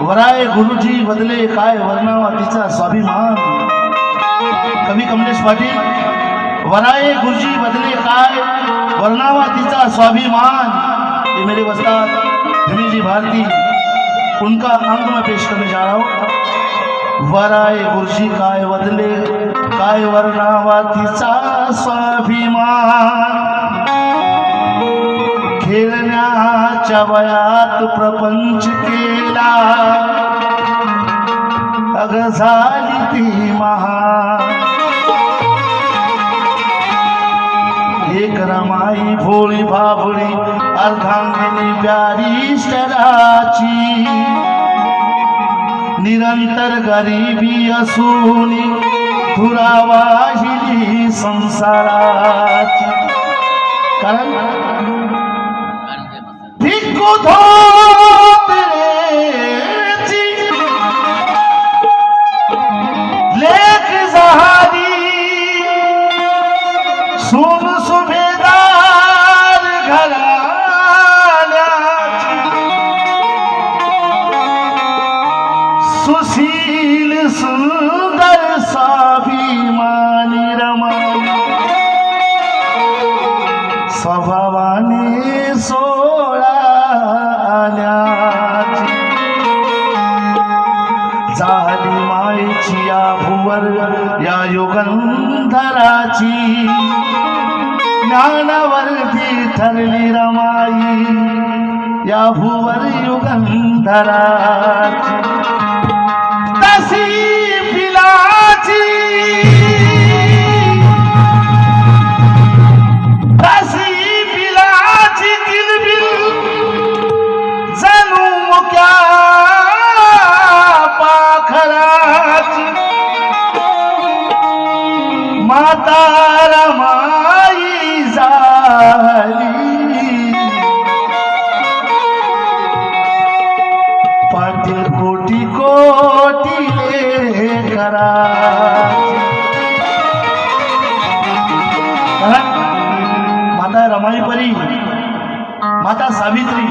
वराय गुरुजी बदले काय वर्णावा तिचा स्वाभिमान। कवी कमलेश पाटील। वराय गुरुजी बदले काय वर्णावा तिचा स्वाभिमान। ये मेरे वस्ताद धनी जी भारती, उनका अंग में पेश करने जा रहा हूं। वराय गुरुजी काय बदले काय वर्णावा तिचा स्वाभिमान। खेळण्याच्या वयात प्रपंच केला, अग झाली ती महान। एक रमाई भोळी भाबडी अर्धांगिनी बॅरिस्टराची। निरंतर गरिबी असून धुरा वाहिली संसाराची। कारण भिक्खू धोत्रेची लेक झाली, सून सुभेदार घराण्याची। सुशील सुंदर स्वाभिमानी रमाई, स्वभावाने आण्याची। झाली मायेची या भुवर या युगंधराची। ज्ञानवर्ती ठरली रमाई या भुवर युगंधराची। तशी पिलाची माता रमाई झाली। पाटील कोटी कोटी करा। माता रमाई परी, माता सावित्री